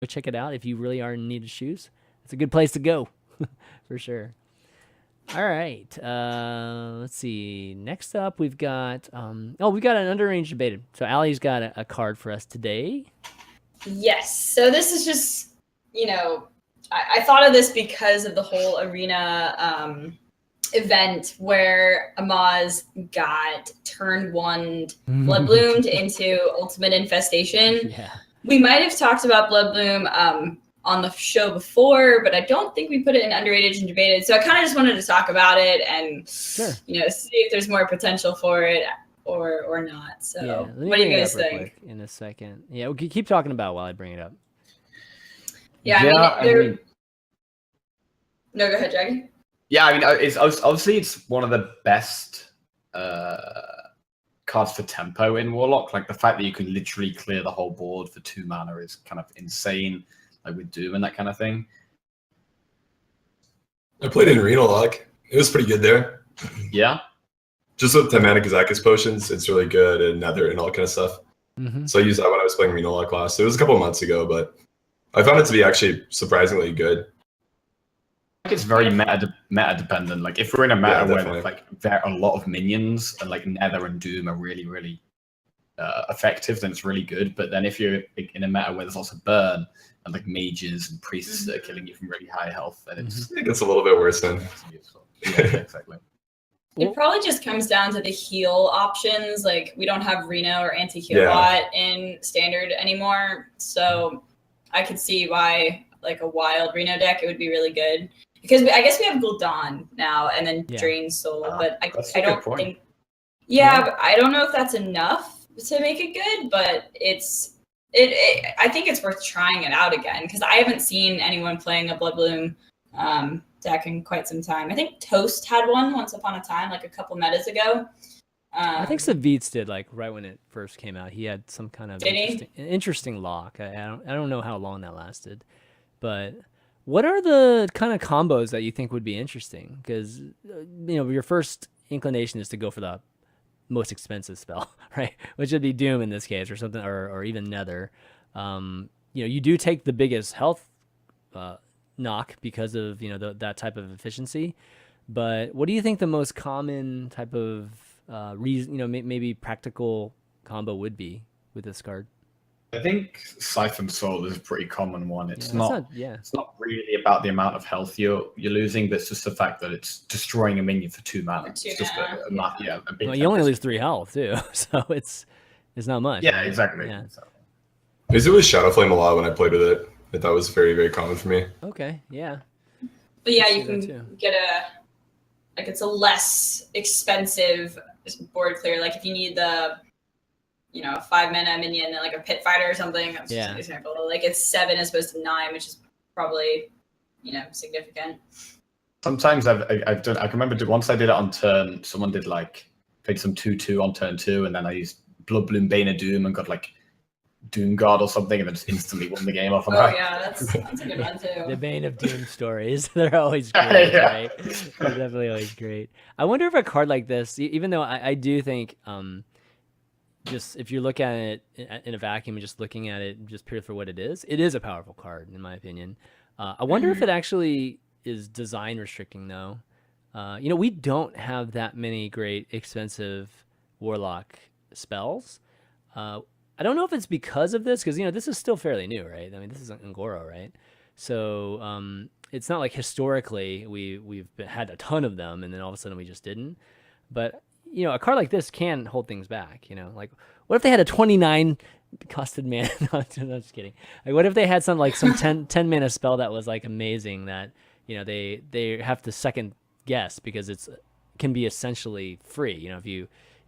Go check it out if you really are in need of shoes. It's a good place to go, for sure. All right. Let's see. Next up, we've got we've got an underrange debated. So Allie's got a card for us today. Yes. So this is just, I thought of this because of the whole arena event where Amaz got turn one Blood Bloomed into Ultimate Infestation. Yeah. We might have talked about Blood Bloom on the show before, but I don't think we put it in underrated and debated. So I kind of just wanted to talk about it and see if there's more potential for it or not. So yeah, what do you guys think? In a second. Yeah, we'll keep talking about it while I bring it up. Yeah, no, go ahead, Jackie. Yeah, I mean, it's obviously it's one of the best cards for tempo in Warlock. Like the fact that you can literally clear the whole board for 2 mana is kind of insane. Like with Doom and that kind of thing. I played in Arena Lock. It was pretty good there. Yeah. Just with 10 mana Kazakis potions, it's really good, and Nether and all kind of stuff. So I used that when I was playing Arena Lock last. It was a couple of months ago, but I found it to be actually surprisingly good. I think it's very meta dependent. Like if we're in a meta where there's like a lot of minions and like Nether and Doom are really, really effective, then it's really good. But then if you're in a meta where there's lots of burn and like mages and priests that are killing you from really high health, then it gets a little bit worse then. Yeah, exactly. It probably just comes down to the heal options. Like we don't have Reno or anti-heal bot in standard anymore. So I could see why like a wild Reno deck, it would be really good. Because I guess we have Gul'dan now and then Drain Soul, but I don't think but I don't know if that's enough to make it good, but I think it's worth trying it out again because I haven't seen anyone playing a Blood Bloom deck in quite some time. I think Toast had one once upon a time, like a couple metas ago. I think Savitz did, like right when it first came out. He had some kind of interesting lock. I don't know how long that lasted, but what are the kind of combos that you think would be interesting? Because your first inclination is to go for the most expensive spell, right? Which would be Doom in this case, or something, or even Nether. You do take the biggest health knock because of that type of efficiency. But what do you think the most common type of reason, maybe practical combo would be with this card? I think Siphon Soul is a pretty common one. It's not really about the amount of health you're losing, but it's just the fact that it's destroying a minion for 2 mana. It's just a big you only lose 3 health too, so it's not much. Yeah, exactly. Yeah. I used it with Shadow Flame a lot when I played with it. I thought it was very, very common for me. Okay, yeah. But yeah, you can get it's a less expensive board clear. Like if you need the 5 mana minion and like a pit fighter or something. That's just an example. Like it's 7 as opposed to 9, which is probably, significant. Sometimes I've done. I can remember once I did it on turn. Someone played some 2/2 on turn 2, and then I used Blood Bloom Bane of Doom and got like Doom Guard or something, and then just instantly won the game off of that. Yeah, that's a good one too. The Bane of Doom stories. They're always great, right? They're definitely always great. I wonder if a card like this, even though I do think just if you look at it in a vacuum and just looking at it just purely for what it is a powerful card in my opinion. I wonder if it actually is design restricting though. We don't have that many great expensive Warlock spells. I don't know if it's because of this, because this is still fairly new, right? I mean, this is Ngoro, right? So it's not like historically we've had a ton of them and then all of a sudden we just didn't. But a card like this can hold things back. Like what if they had a 29 costed mana? No, I'm just kidding. Like what if they had some 10 mana spell that was like amazing that they have to second guess because it can be essentially free.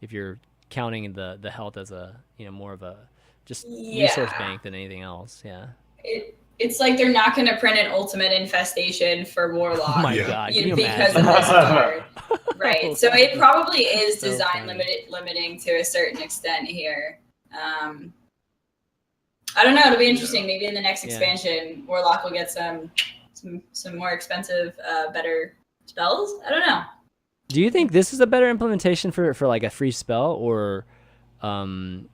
If you're counting the health as a more of a just resource bank than anything else. Yeah. It's like they're not going to print an Ultimate Infestation for Warlock. Oh my God. Because of this card. Right. So it probably is design limiting to a certain extent here. I don't know. It'll be interesting. Maybe in the next expansion, Warlock will get some more expensive, better spells. I don't know. Do you think this is a better implementation for like a free spell or the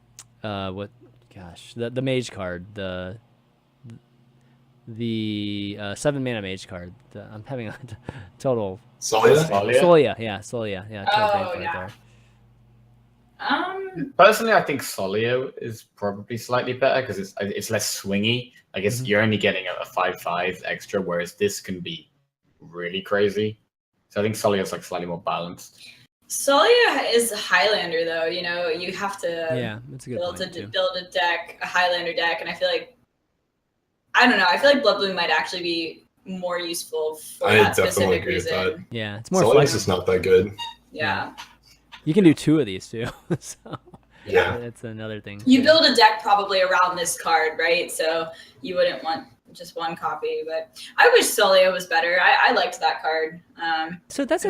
mage card, the 7 mana mage card. I'm having a total Solia? Solia, yeah, Solia, yeah. Total brain fart yeah. there. Personally, I think Solio is probably slightly better because it's less swingy. I guess you're only getting a 5/5 extra, whereas this can be really crazy. So I think Solio is like slightly more balanced. Solia is a Highlander, though. You know, you have to that's a good build point, build a deck, a Highlander deck, and I feel like I don't know. I feel like Blood Bloom might actually be more useful for that specific reason. With that. Yeah, it's more Solia's just not that good. Yeah. You can do 2 of these too. So yeah, that's another thing. You build a deck probably around this card, right? So you wouldn't want just one copy, but I wish Solia was better. I liked that card. So that's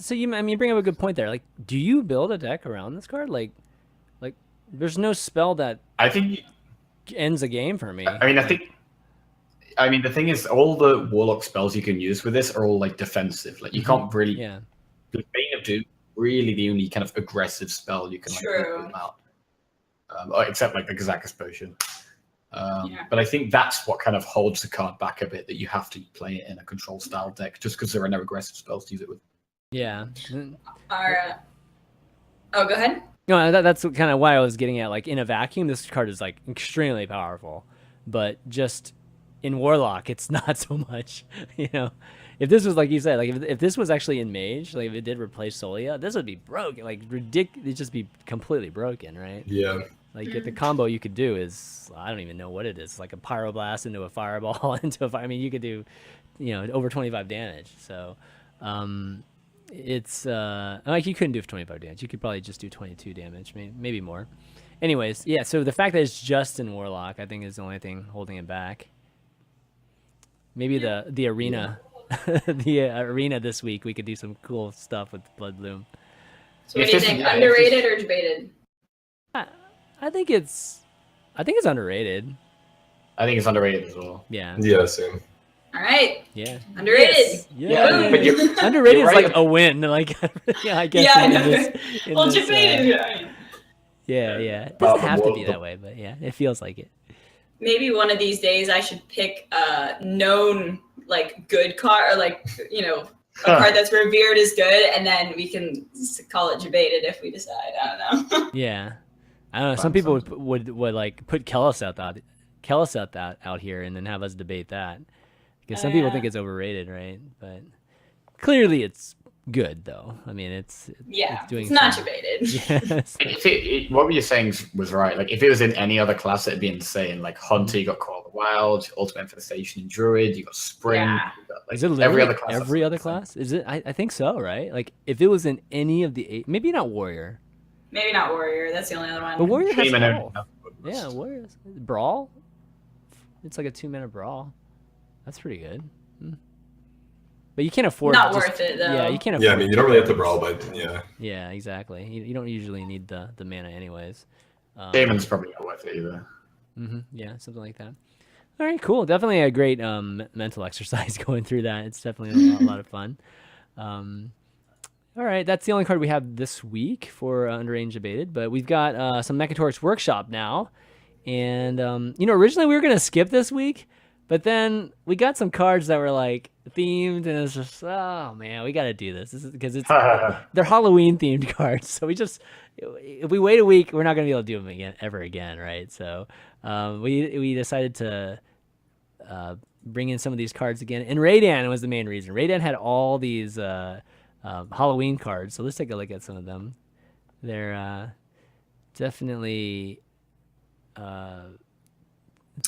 so you bring up a good point there. Like, do you build a deck around this card? Like there's no spell that I think ends a game for me. I mean, the thing is, all the Warlock spells you can use with this are all like defensive. Like you can't really. Yeah. The Bane of Doom, really the only kind of aggressive spell you can like pull out, except like the Kazakus potion. But I think that's what kind of holds the card back a bit, that you have to play it in a control style deck just because there are no aggressive spells to use it with. Yeah. Oh, go ahead. No, that's kind of why I was getting at. Like in a vacuum, this card is like extremely powerful, but just in Warlock, it's not so much. You know, if this was like you said, like if this was actually in Mage, like if it did replace Solia, this would be broken. Like ridiculous. It'd just be completely broken, right? Yeah. Like the combo you could do is, I don't even know what it is. Like a Pyroblast into a Fireball into a fire. I mean, you could do, over 25 damage. So, it's like you couldn't do 25 damage. You could probably just do 22 damage, maybe more. Anyways, yeah. So the fact that it's just in Warlock, I think, is the only thing holding it back. Maybe the arena, the arena this week, we could do some cool stuff with Blood Bloom. So what do you think? Underrated or debated? I think it's underrated. I think it's underrated as well. Yeah. Yeah, same. All right. Yeah. Underrated. Yeah. But underrated you're is right. like a win. Like, yeah, I guess. Yeah, I know. Well, debated. Yeah. It doesn't have to be that way, but yeah, it feels like it. Maybe one of these days I should pick a known like good card, or like a card that's revered as good, and then we can call it Jebaited if we decide. I don't know. Yeah, I don't know. Some people would like put Kellis out here and then have us debate that, because some people think it's overrated, right? But clearly it's good, though. I mean, it's not Jebaited. Yes. What you were saying was right. Like if it was in any other class, it'd be insane. Like Hunter, you got Call of the Wild, Ultimate Infestation in Druid, you got Spring. Yeah. You got, Is it every other class? Every other class? Is it? I think so, right? Like if it was in any of the 8, maybe not Warrior. Maybe not Warrior. That's the only other one. But Warrior has all. Yeah, Warrior. Brawl. It's like a 2-mana brawl. That's pretty good. But you can't afford. Not worth it though. Yeah, you can't afford. Yeah, I mean you don't really have to brawl, but yeah. Yeah, exactly. You don't usually need the mana anyways. Damon's probably not worth it either. Yeah, something like that. All right, cool. Definitely a great mental exercise going through that. It's definitely a lot of fun. All right, that's the only card we have this week for Underrange Jebaited, but we've got some Mekkatorque's Workshop now. And, originally we were going to skip this week, but then we got some cards that were like themed, and it's just, oh man, we got to do this. This is because they're Halloween themed cards. So if we wait a week, we're not going to be able to do them ever again, right? So we decided to bring in some of these cards again. And Raydan was the main reason. Raydan had all these Halloween cards. So let's take a look at some of them. They're definitely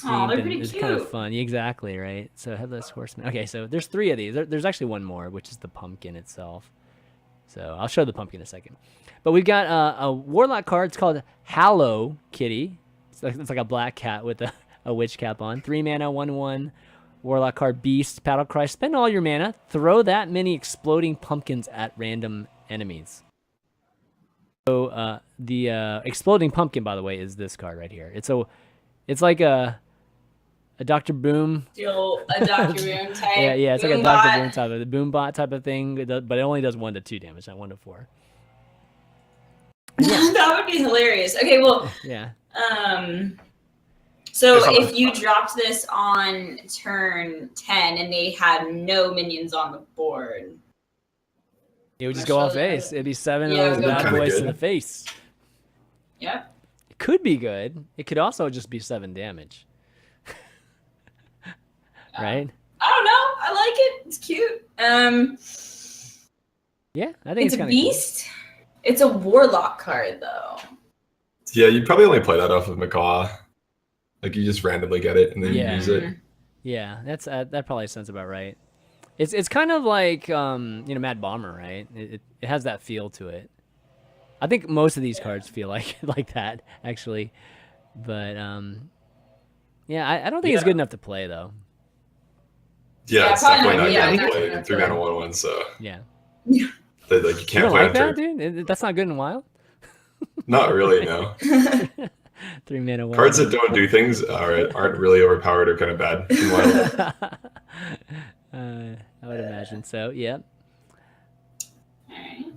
they're pretty it's cute. kind of fun. Exactly, right? So Headless Horseman. Okay, so there's 3 of these. There's actually one more, which is the pumpkin itself. So I'll show the pumpkin in a second. But we've got a Warlock card. It's called Hallow Kitty. It's like a black cat with a witch cap on. 3 mana, 1/1. Warlock card, Beast, Battle Cry. Spend all your mana. Throw that many exploding pumpkins at random enemies. So the exploding pumpkin, by the way, is this card right here. It's like a Dr. Boom. A Dr. Boom type. Yeah, it's like a Dr. Boom type of the Boom Bot type of thing, but it only does 1 to 2 damage, not 1 to 4. Yeah. That would be hilarious. Okay, well. Yeah. So if you dropped this on turn 10 and they had no minions on the board, it would just go off face. It'd be 7 of those bad boys to the face. Yep. It could be good. It could also just be 7 damage. Right? I don't know. I like it. It's cute. Yeah, I think it's a beast. Cool. It's a warlock card though. Yeah, you'd probably only play that off of Macaw. Like you just randomly get it and then you use it. Yeah, that's that probably sounds about right. It's kind of like Mad Bomber, right? It has that feel to it. I think most of these cards feel like that actually, but yeah, I don't think it's good enough to play though. Yeah, it's definitely not good to play in 3-mana 1/1. So yeah, like you can't play like that, dude. That's not good in Wild. Not really, no. 3-mana 1. Cards that don't do things aren't really overpowered or kind of bad in Wild. I would imagine so. Yeah.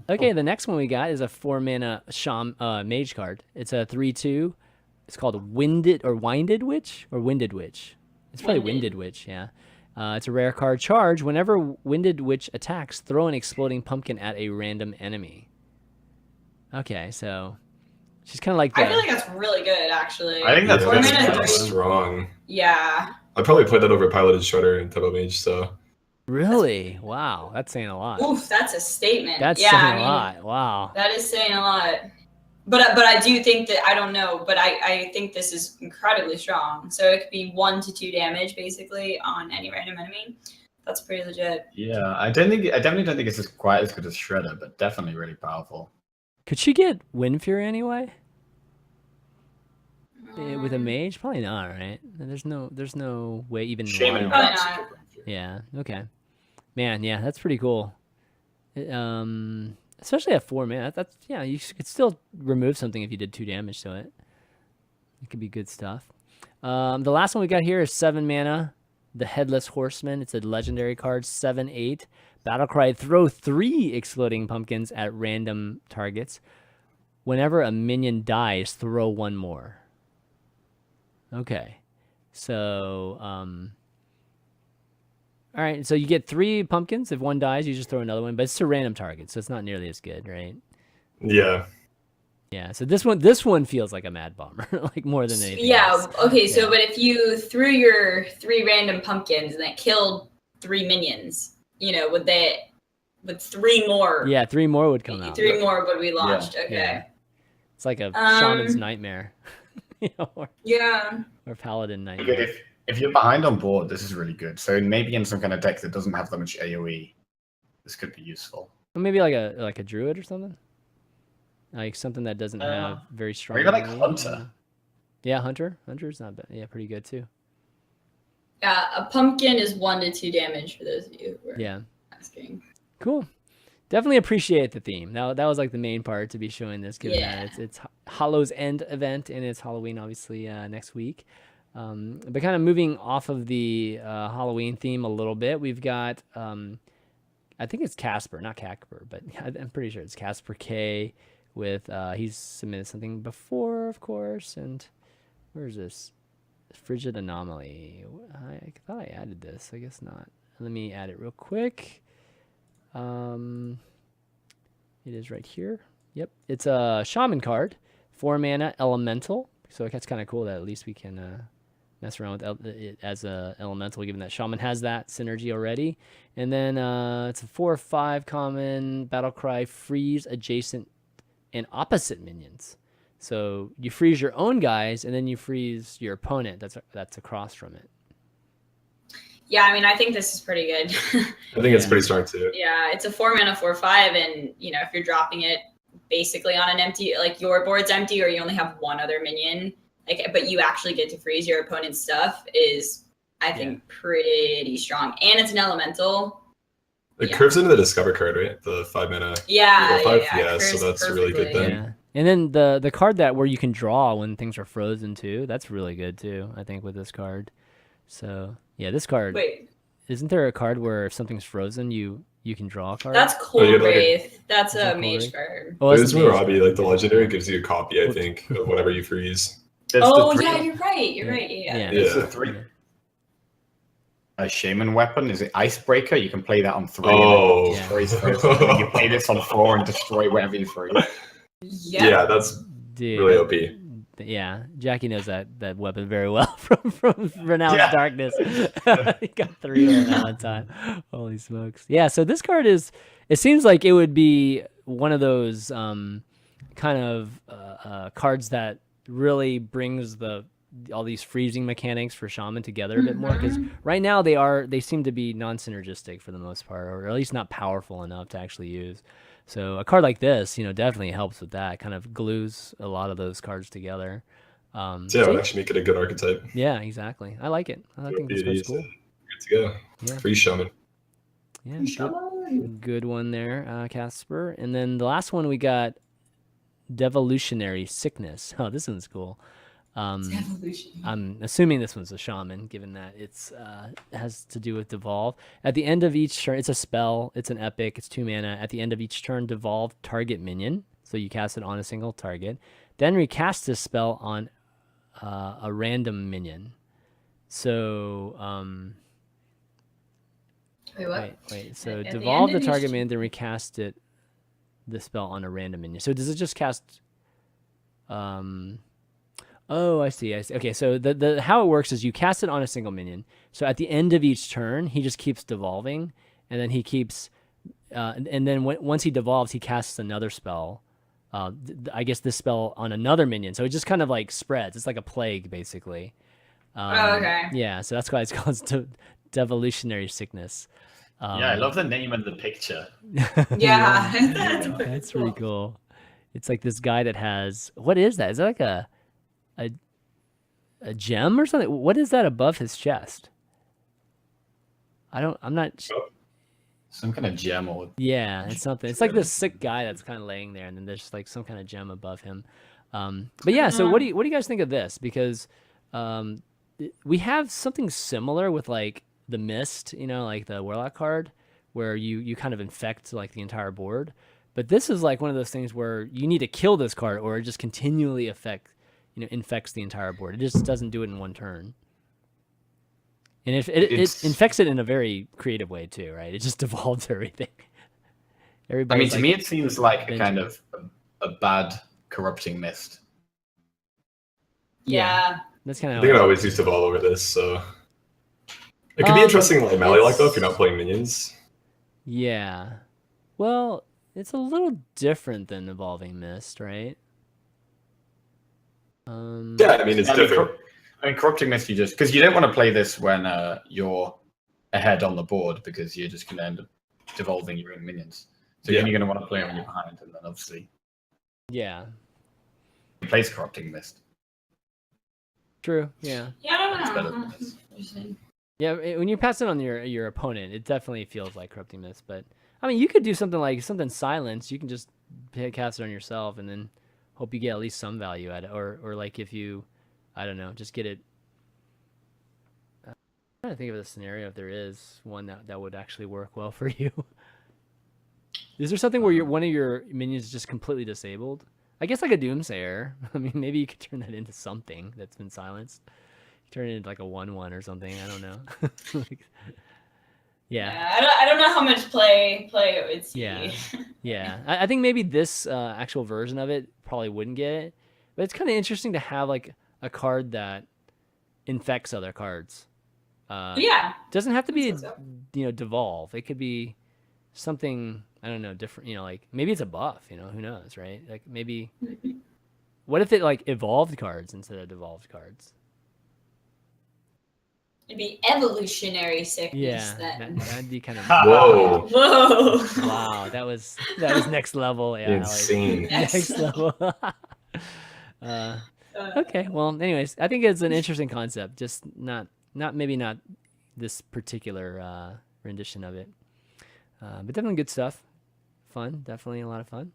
Okay, the next one we got is a 4-mana mage card. It's a 3/2. It's called Winded Witch. It's probably Winded Witch. Yeah. It's a rare card. Charge. Whenever Winded Witch attacks, throw an exploding pumpkin at a random enemy. Okay, so she's kind of like I feel like that's really good, actually. I think that's kind of strong. Yeah. I'd probably put that over Piloted Shredder and Turbo Mage, so. Really? Wow, that's saying a lot. Oof, that's a statement. That's saying a lot. Wow. That is saying a lot. But I do think that, I don't know, but I think this is incredibly strong. So it could be 1 to 2 damage, basically, on any random enemy. That's pretty legit. Yeah, I definitely don't think it's quite as good as Shredder, but definitely really powerful. Could she get Wind Fury anyway? With a mage? Probably not, right? There's no way even. Shaman. Yeah. Okay. Man, yeah, that's pretty cool. Especially at 4 mana. That's you could still remove something if you did 2 damage to it. It could be good stuff. The last one we got here is 7 mana. The Headless Horseman. It's a legendary card. 7/8. Battlecry. Throw 3 exploding pumpkins at random targets. Whenever a minion dies, throw 1 more. Okay. So, all right, so you get 3 pumpkins. If one dies, you just throw another one, but it's a random target, so it's not nearly as good, right? Yeah. Yeah, so this one feels like a Mad Bomber, like more than anything else. Okay, so but if you threw your 3 random pumpkins and that killed 3 minions, would 3 more? Yeah, 3 more would come out. 3 more would be launched. Yeah. Okay. Yeah. It's like a shaman's nightmare. Or paladin nightmare. If you're behind on board, this is really good. So maybe in some kind of deck that doesn't have that much AoE, this could be useful. Or maybe like a druid or something. Like something that doesn't have very strong. Or even like Hunter. Yeah, Hunter's not bad. Yeah, pretty good too. Yeah, a pumpkin is 1 to 2 damage for those of you who are asking. Cool. Definitely appreciate the theme. Now that was like the main part to be showing this, given that it's Hallows End event and it's Halloween obviously next week. But kind of moving off of the Halloween theme a little bit, we've got I think it's Casper, not Cacper, but I'm pretty sure it's Casper K with he's submitted something before, of course. And where is this? Frigid Anomaly. I thought I added this. I guess not. Let me add it real quick. It is right here. Yep, it's a shaman card, 4 mana elemental. So that's kind of cool that at least we can mess around with it as a elemental, given that shaman has that synergy already. And then it's a 4/5 common battlecry, freeze adjacent and opposite minions. So you freeze your own guys, and then you freeze your opponent that's across from it. Yeah, I mean, I think this is pretty good. I think it's pretty strong too. Yeah, it's a 4 mana 4/5, and if you're dropping it basically on an empty, like your board's empty, or you only have 1 other minion, but you actually get to freeze your opponent's stuff, is I think pretty strong, and it's an elemental. It curves into the Discover card, right? The 5 mana. Yeah, so that's a really good thing. Yeah. And then the card where you can draw when things are frozen too. That's really good too, I think, with this card. So yeah, this card. Wait, isn't there a card where if something's frozen, you can draw a card? That's Cold Wraith. That's a mage card. Oh, it's Marabi, like the legendary gives you a copy, I think, of whatever you freeze. Oh yeah, you're right. You're right. Yeah. There's the 3. A shaman weapon, is it Icebreaker? You can play that on 3. Oh, and then you play this on 4 and destroy whatever you throw. Yeah, that's really OP. Yeah, Jackie knows that weapon very well from Renounced Darkness. He got 3 of them at one time. Holy smokes! Yeah, so this card is. It seems like it would be one of those kind of cards that really brings all these freezing mechanics for Shaman together a bit more, because right now they seem to be non-synergistic for the most part, or at least not powerful enough to actually use. So a card like this, definitely helps with that. Kind of glues a lot of those cards together. It would actually make it a good archetype. Yeah, exactly. I like it. I think this card's cool. Good to go. Yeah. Free Shaman. Yeah, good one there, Casper. And then the last one we got, Devolutionary Sickness. Oh, this one's cool. I'm assuming this one's a shaman, given that it's has to do with devolve. At the end of each turn, it's a spell. It's an epic. It's 2 mana. At the end of each turn, devolve target minion. So you cast it on a single target. Then recast this spell on a random minion. So wait. So devolve the target minion, then recast the spell on a random minion. So does it just cast? Oh, I see. Okay, so the how it works is you cast it on a single minion. So at the end of each turn, he just keeps devolving, and then he keeps, and then once he devolves, he casts another spell. I guess this spell on another minion. So it just kind of like spreads. It's like a plague, basically. Okay. Yeah, so that's why it's called Devolutionary Sickness. I love the name and the picture. Yeah. That's pretty cool. It's like this guy that has, what is that? Is that like a gem or something? What is that above his chest? I'm not sure. Some kind of gem or it's something. It's like this sick guy that's kind of laying there, and then there's like some kind of gem above him. But yeah, so what do you guys think of this? Because we have something similar with like the Mist, like the Warlock card, where you kind of infect like the entire board. But this is like one of those things where you need to kill this card, or it just continually infects the entire board. It just doesn't do it in one turn. And it infects it in a very creative way too, right? It just devolves everything. To me, it seems like a kind of a bad corrupting mist. Yeah. That's kind of. I think it always used to evolve over this, so it could be interesting like Mally like though if you're not playing minions. Yeah. Well, it's a little different than Evolving Mist, right? It's different. Corrupting Mist, you just because you don't want to play this when you're ahead on the board, because you're just going to end up devolving your own minions. So you're only going to want to play when you're behind, and then obviously, he plays Corrupting Mist. True. Yeah. Yeah, I don't know. Yeah, when you pass it on your opponent, it definitely feels like Corrupting Mist. But I mean, you could do something Silence. You can just cast it on yourself, and then hope you get at least some value at it, or like if you, I don't know, just get it. I'm trying to think of a scenario if there is one that would actually work well for you. Is there something where one of your minions is just completely disabled? I guess like a Doomsayer. I mean, maybe you could turn that into something that's been silenced. Turn it into like a 1/1 or something. I don't know. I don't know how much play it would see. Yeah. I think maybe this actual version of it probably wouldn't get it, but it's kind of interesting to have like a card that infects other cards. Yeah. Doesn't have to be devolve. It could be something, I don't know, different. Like maybe it's a buff. Who knows, right? Like maybe. What if it like evolved cards instead of devolved cards? It'd be evolutionary sickness then. That'd be kind of Whoa. Wow, that was next level. Yeah, insane. Next level. Okay, well, anyways, I think it's an interesting concept. Just not this particular rendition of it, but definitely good stuff. Fun, definitely a lot of fun.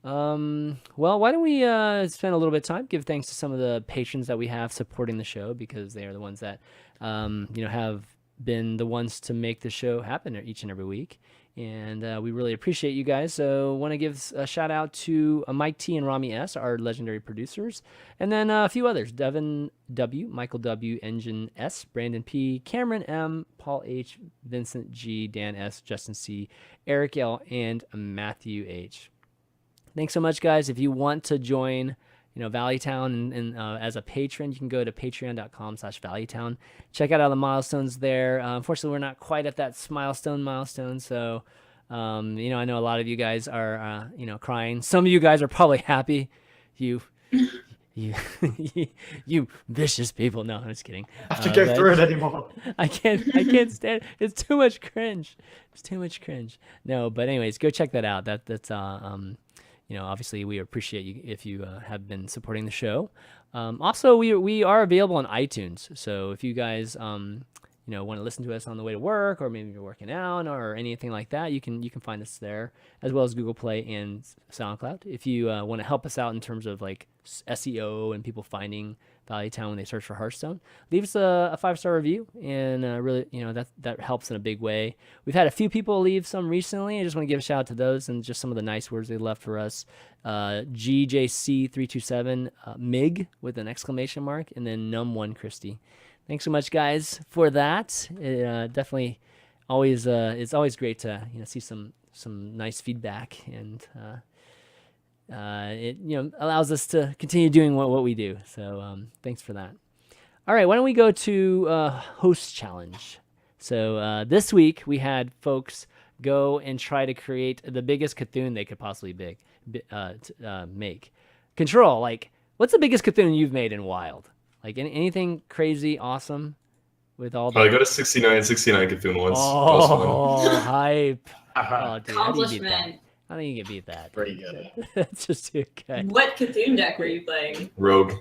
Well, why don't we spend a little bit of time, give thanks to some of the patrons that we have supporting the show, because they are the ones that have been the ones to make the show happen each and every week. And we really appreciate you guys. So want to give a shout out to Mike T and Rami S, our legendary producers. And then a few others, Devin W, Michael W, Engine S, Brandon P, Cameron M, Paul H, Vincent G, Dan S, Justin C, Eric L, and Matthew H. Thanks so much, guys. If you want to join Valleytown and as a patron, you can go to patreon.com/Valleytown. Check out all the milestones there. Unfortunately, we're not quite at that milestone. So, I know a lot of you guys are, crying. Some of you guys are probably happy. You vicious people. No, I'm just kidding. I have to go through it anymore. I can't stand it. It's too much cringe. No, but anyways, go check that out. That's obviously we appreciate you if you have been supporting the show. Also, we are available on iTunes. So if you guys want to listen to us on the way to work, or maybe you're working out or anything like that, you can find us there, as well as Google Play and SoundCloud. If you want to help us out in terms of like SEO and people finding Valleytown when they search for Hearthstone, leave us a 5-star review, and really that helps in a big way. We've had a few people leave some recently. I just want to give a shout out to those and just some of the nice words they left for us. GJC327, Mig with an exclamation mark, and then Num1 Christie. Thanks so much, guys, for that. It definitely it's always great to see some nice feedback, and it allows us to continue doing what we do. So thanks for that. All right, why don't we go to host challenge? So this week we had folks go and try to create the biggest Cthulhu they could possibly make. Control, like, what's the biggest Cthulhu you've made in Wild? Like anything crazy, awesome with all the... I got a 69 Cthulhu once. Oh, hype. Oh, dude, accomplishment. I think you can beat that. Pretty good. That's just too good. What Cthulhu deck were you playing? Rogue.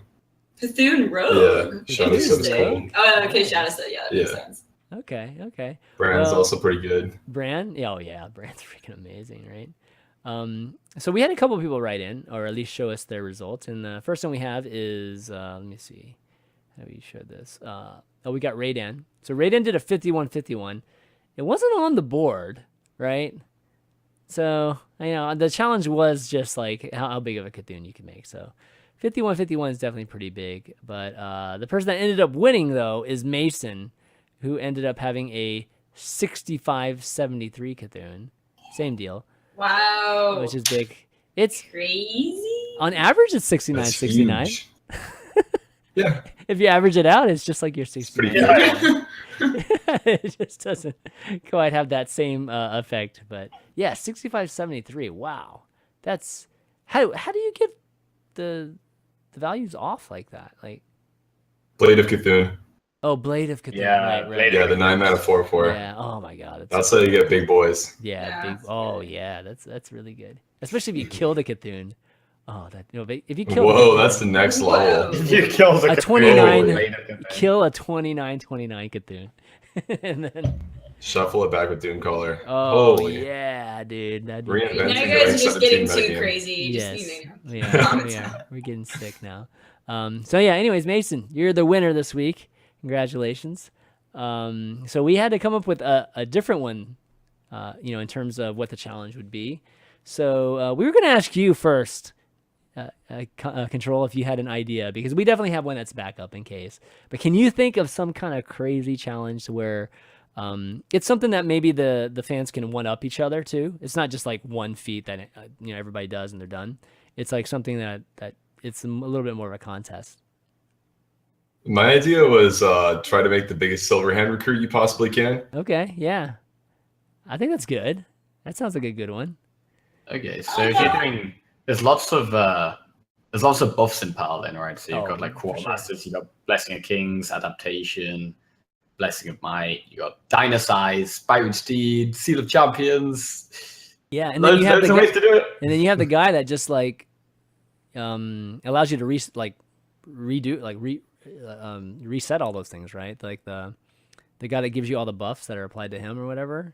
Cthulhu Rogue? Yeah, Shadowstone is cool. Oh, okay, Shadowstone. Yeah, that makes sense. Okay. Brand's also pretty good. Brand? Oh, yeah. Brand's freaking amazing, right? So we had a couple of people write in, or at least show us their results. And the first one we have is, let me see. How do we show this? We got Raydan. So Raydan did a 51-51. It wasn't on the board, right? So, the challenge was just like how big of a Cthulhu you can make. So 51-51 is definitely pretty big. But the person that ended up winning, though, is Mason, who ended up having a 65-73 Cthulhu. Same deal. Wow. Which is big. It's crazy. On average, it's 69-69. Yeah. If you average it out, it's just like your 69. It just doesn't quite have that same effect. But yeah, 65-73. Wow. That's how do you get the values off like that? Like Blade of Cthulhu. Oh, Blade of Cthulhu. Yeah, right. Yeah, the 9-mana 4/4. Yeah. Oh my God. That's how you get big boys. Yeah. Big. Oh yeah. That's really good. Especially if you Mm-hmm. kill the Cthulhu. Oh, if you kill. Whoa, that's the next level. If you kill a 29, kill a 29-29 Cthulhu, and then Shuffle it back with Doomcaller. Oh, Holy. yeah, dude. That'd be Reinvent great. it. Now you guys are just getting 17 too metagame. crazy. Yes. Just, Yeah, we're getting sick now. So yeah, anyways, Mason, you're the winner this week. Congratulations. So we had to come up with a different one, in terms of what the challenge would be. So we were going to ask you first, Control, if you had an idea, because we definitely have one that's backup in case. But can you think of some kind of crazy challenge where it's something that maybe the fans can one up each other too? It's not just like one feat that everybody does and they're done. It's like something that it's a little bit more of a contest. My idea was try to make the biggest silver hand recruit you possibly can. Okay, yeah, I think that's good. That sounds like a good one. Okay, so if you're doing, there's lots of buffs in Paladin, right? So you've got like Quartermasters, you've got Blessing of Kings, Adaptation, Blessing of Might, you got Dynasize, Spirit Steed, Seal of Champions. Yeah, and then you have ways to do it. And then you have the guy that just like allows you to reset all those things, right? Like the guy that gives you all the buffs that are applied to him or whatever.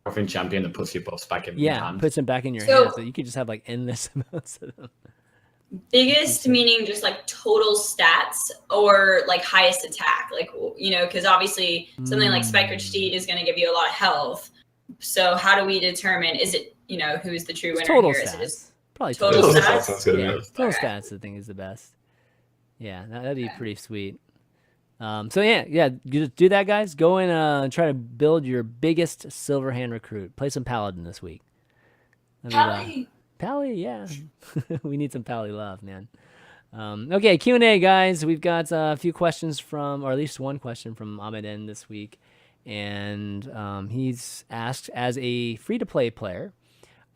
Orphan Champion that puts your buffs back in your hand. Puts them back in your So- hand, so you could just have like endless amounts of them. Biggest meaning just like total stats or like highest attack, like, you know, because obviously something like Spectred Steed is going to give you a lot of health. So how do we determine, is it, you know, who's the true winner total here? stats. Is it just Probably total stats? Sounds good, yeah, man. total Okay. stats I think is the best. Yeah, that'd be pretty sweet. So yeah, just do that, guys. Go and try to build your biggest Silverhand recruit. Play some Paladin this week. Pally, yeah. We need some Pally love, man. Okay, Q&A, guys. We've got a few questions or at least one question from Ahmed N this week. And he's asked, as a free-to-play player,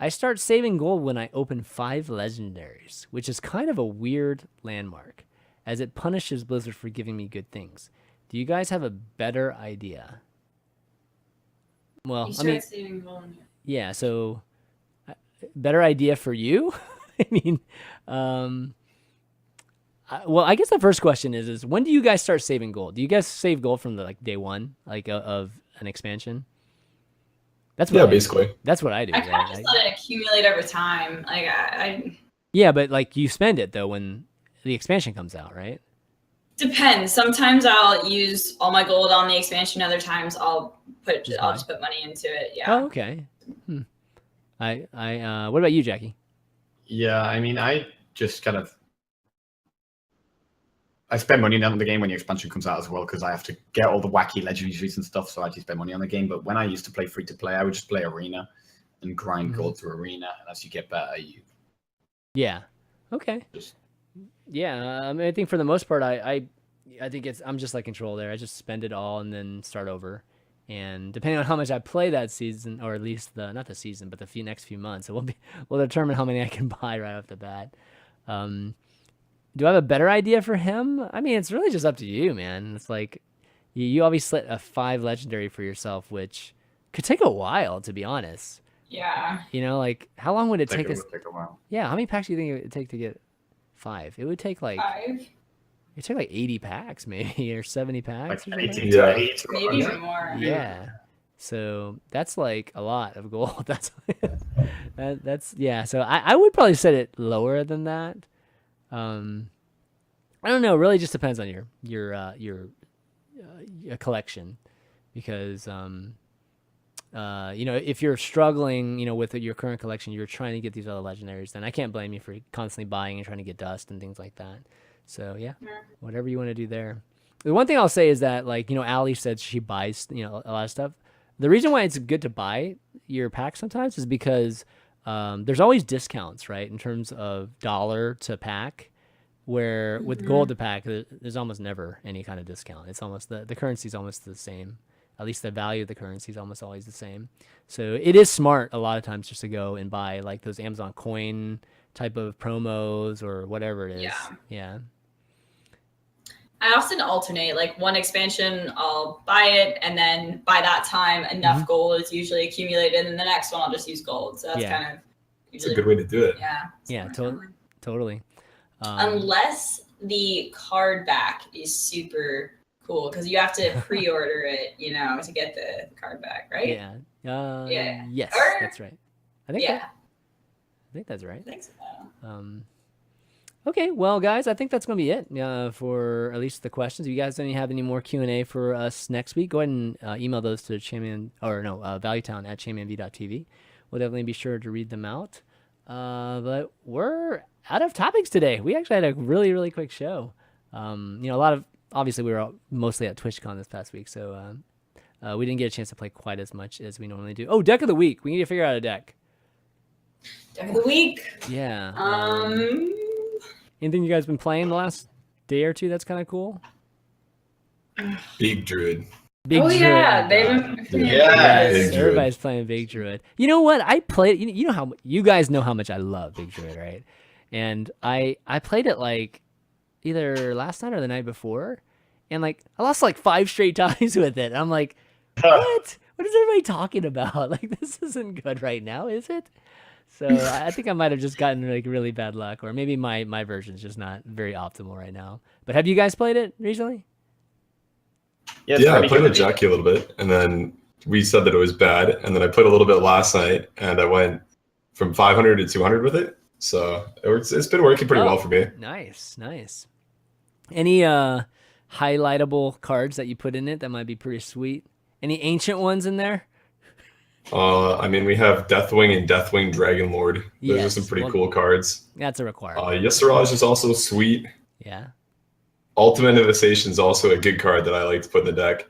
I start saving gold when I open 5 legendaries, which is kind of a weird landmark, as it punishes Blizzard for giving me good things. Do you guys have a better idea? Well, I mean, saving gold. yeah, so better idea for you? I mean, well, I guess the first question is when do you guys start saving gold? Do you guys save gold from the like day one, like of an expansion? That's what basically. That's what I do. I kind of just let it accumulate over time. Like yeah, but like you spend it though when the expansion comes out, right? Depends. Sometimes I'll use all my gold on the expansion. Other times I'll just put money into it. Yeah. Oh, okay. What about you, Jackie? Yeah, I mean, I just kind of I spend money on the game when the expansion comes out as well because I have to get all the wacky legendaries and stuff. So I just spend money on the game. But when I used to play free to play, I would just play arena and grind gold through arena. And as you get better, you yeah. Okay. Yeah, I mean, I think for the most part, I think I'm just like Control there. I just spend it all and then start over. And depending on how much I play that season, or at least not the season, but the next few months, it will determine how many I can buy right off the bat. Do I have a better idea for him? I mean, it's really just up to you, man. It's like you obviously set a 5 legendary for yourself, which could take a while, to be honest. Yeah. You know, like how long would it take us? take a while. Yeah, how many packs do you think it would take to get 5? It would take like 5. It took like 80 packs, maybe, or 70 packs. Like or 80 Yeah. to 8. Maybe even more. Yeah. So that's like a lot of gold. That's yeah. So I would probably set it lower than that. I don't know. It really just depends on your collection, because you know, if you're struggling, you know, with your current collection, you're trying to get these other legendaries, then I can't blame you for constantly buying and trying to get dust and things like that. So yeah, whatever you want to do there. The one thing I'll say is that, like, you know, Allie said she buys, you know, a lot of stuff. The reason why it's good to buy your pack sometimes is because there's always discounts, right, in terms of dollar to pack, where with gold to pack, there's almost never any kind of discount. It's almost the currency is almost the same. At least the value of the currency is almost always the same. So it is smart a lot of times just to go and buy like those Amazon coin type of promos or whatever it is. Yeah. I often alternate, like one expansion I'll buy it, and then by that time enough gold is usually accumulated, and the next one I'll just use gold. So that's kind of usually, it's a good way to do it. Yeah. Totally. Unless the card back is super cool, because you have to pre-order it, you know, to get the card back, right? Yeah. Yes, that's right. I think that's right. I think so. Okay, well, guys, I think that's going to be it for at least the questions. If you guys have any more Q&A for us next week, go ahead and email those to valuetown@chanmanv.tv. We'll definitely be sure to read them out. But we're out of topics today. We actually had a really, really quick show. You know, obviously we were mostly at TwitchCon this past week, so we didn't get a chance to play quite as much as we normally do. Oh, deck of the week. We need to figure out a deck. Deck of the week. Yeah. Anything you guys been playing the last day or two that's kind of cool? Big Druid. Druid. Yeah, yes, everybody's playing Big Druid. You know what? I played. You know how you guys know how much I love Big Druid, right? And I played it like either last night or the night before, and like I lost like 5 straight times with it. I'm like, what? What is everybody talking about? Like, this isn't good right now, is it? So I think I might have just gotten like really bad luck, or maybe my version is just not very optimal right now. But have you guys played it recently? Yeah, I played with Jackie a little bit, and then we said that it was bad, and then I played a little bit last night, and I went from 500 to 200 with it, So it's been working pretty well for me. Nice. Any highlightable cards that you put in it that might be pretty sweet? Any ancient ones in there? I mean, we have Deathwing and Deathwing Dragon Lord. Those are some pretty cool cards. That's a requirement. Ysuraj is also sweet. Yeah. Ultimate Devastation is also a good card that I like to put in the deck.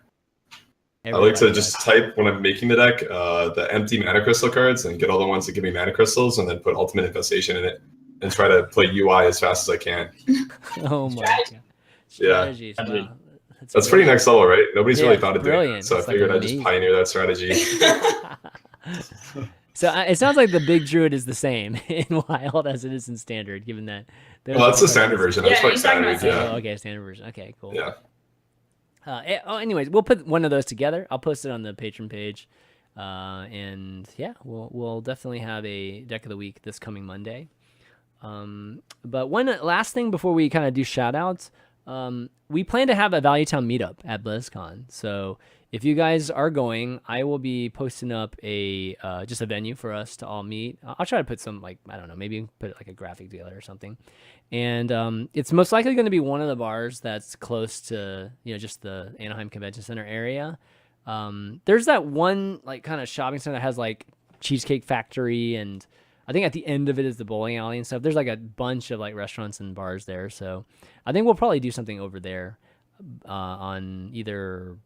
I like to just type when I'm making the deck the empty mana crystal cards and get all the ones that give me mana crystals, and then put Ultimate Infestation in it and try to play UI as fast as I can. Oh my god! Strategies. Yeah, wow. That's pretty next level, right? Nobody's really thought of doing it, so I figured I'd just pioneer that strategy. So it sounds like the big druid is the same in wild as it is in standard, given that. Well, that's the standard version. Yeah, you're talking about Oh, okay, standard version. Okay, cool. Yeah. Anyways, we'll put one of those together. I'll post it on the Patreon page, and yeah, we'll definitely have a deck of the week this coming Monday. But one last thing before we kind of do shout outs, we plan to have a Value Town meetup at BlizzCon. So if you guys are going, I will be posting up a just a venue for us to all meet. I'll try to put some, like, I don't know, maybe put like a graphic together or something. And it's most likely going to be one of the bars that's close to, just the Anaheim Convention Center area. There's that one like kind of shopping center that has like Cheesecake Factory, and I think at the end of it is the bowling alley and stuff. There's like a bunch of like restaurants and bars there. So I think we'll probably do something over there on either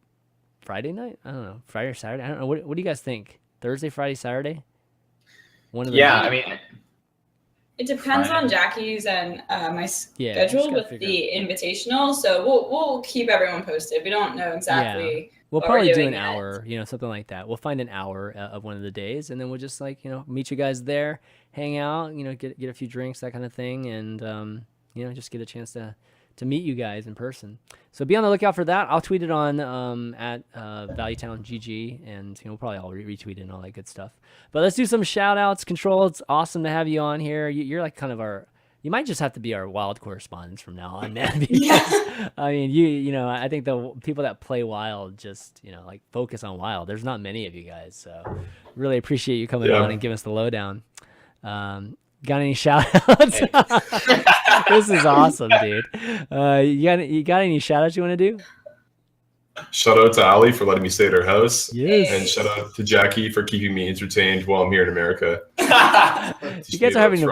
Friday night. I don't know, Friday or Saturday. I don't know. What do you guys think? Thursday, Friday, Saturday? One of the I mean, it depends on Jackie's and my schedule with the invitational. So we'll keep everyone posted. We don't know exactly. Yeah. We'll probably do an hour, something like that. We'll find an hour of one of the days, and then we'll just meet you guys there, hang out, get a few drinks, that kind of thing, and just get a chance to meet you guys in person. So be on the lookout for that. I'll tweet it on at ValueTownGG, and we'll probably all retweet it and all that good stuff. But let's do some shout outs. Control, it's awesome to have you on here. You're like kind of you might just have to be our wild correspondents from now on, man. Because, I mean, I think the people that play wild just, like focus on wild. There's not many of you guys, so really appreciate you coming on and giving us the lowdown. Got any shout outs? This is awesome, dude. You got any shout outs you want to do? Shout out to Allie for letting me stay at her house. Yes. And shout out to Jackie for keeping me entertained while I'm here in America. You guys are having a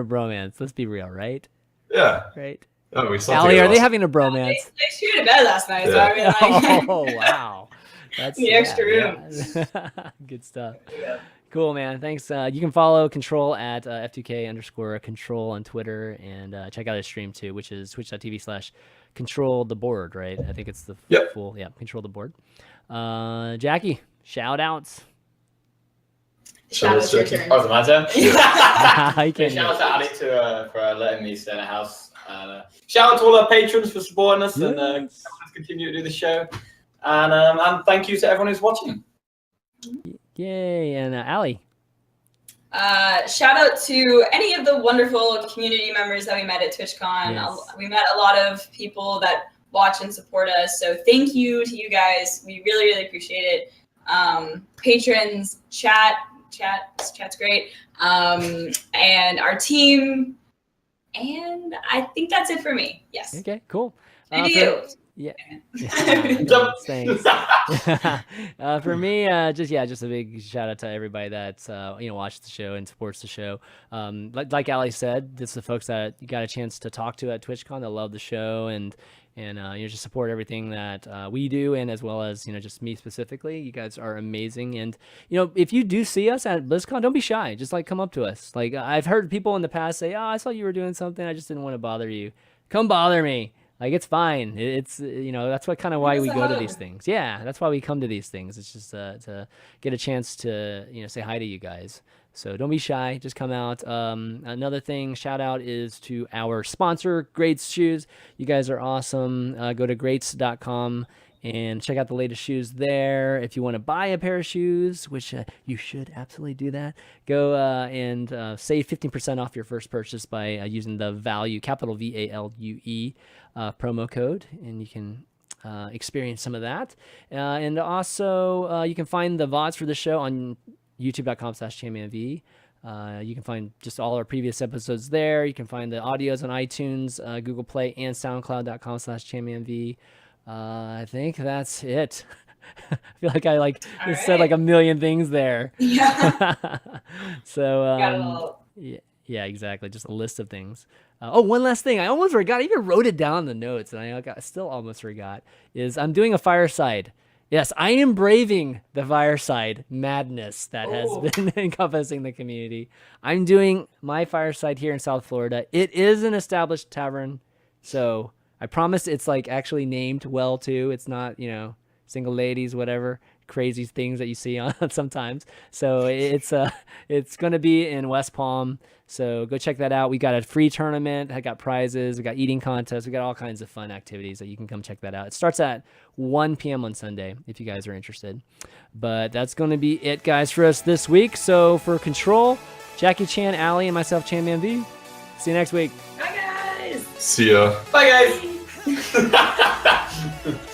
bromance. Let's be real, right? Yeah. Right. Oh, Allie, are they having a bromance? They stayed in bed last night, so I mean, like, oh wow, that's the extra room. Yeah. Good stuff. Yeah. Cool, man. Thanks. You can follow Control at F2K_Control on Twitter, and check out his stream too, which is twitch.tv/Control the Board, right? I think it's the full, Control the Board. Jackie, shout outs. Shout out to your turn. Oh, it's my turn? Shout out to Ali for letting me stay in a house. Shout out to all our patrons for supporting us and helping us continue to do the show. And thank you to everyone who's watching. Yay, and Allie. Shout out to any of the wonderful community members that we met at TwitchCon. Yes. We met a lot of people that watch and support us. So thank you to you guys. We really, really appreciate it. Patrons, chat's great. And our team. And I think that's it for me. Yes. Okay, cool. Maybe you. Yeah. Thanks. For me, just a big shout out to everybody that's watched the show and supports the show. Like Ali said, this is the folks that you got a chance to talk to at TwitchCon that love the show and just support everything that we do, and as well as just me specifically. You guys are amazing, and if you do see us at BlizzCon, don't be shy. Just come up to us. Like I've heard people in the past say, "Oh, I saw you were doing something. I just didn't want to bother you." Come bother me. Like it's fine. It's that's what kind of why we go to these things. Yeah, that's why we come to these things. It's just to get a chance to say hi to you guys. So don't be shy. Just come out. Another thing, shout out is to our sponsor, Greats Shoes. You guys are awesome. Go to greats.com and check out the latest shoes there. If you want to buy a pair of shoes, which you should absolutely do that, go and save 15% off your first purchase by using the VALUE, capital VALUE promo code, and you can experience some of that. And also, you can find the VODs for the show on youtube.com/ChanManV. You can find just all our previous episodes there. You can find the audios on iTunes, Google Play, and SoundCloud.com/ChanManV. I think that's it. I feel like I just said like a million things there. Yeah. So yeah, exactly. Just a list of things. One last thing. I almost forgot. I even wrote it down in the notes, and I still almost forgot. Is I'm doing a fireside. Yes, I am braving the fireside madness that has been encompassing the community. I'm doing my fireside here in South Florida. It is an established tavern, so I promise it's like actually named well too. It's not, single ladies, whatever crazy things that you see on sometimes. So it's going to be in West Palm. So go check that out. We got a free tournament. I got prizes. We got eating contests. We got all kinds of fun activities that you can come check that out. It starts at 1 p.m. on Sunday if you guys are interested. But that's going to be it, guys, for us this week. So for Control, Jackie Chan, Allie, and myself, ChanManV. See you next week. Bye, guys. See ya. Bye, guys.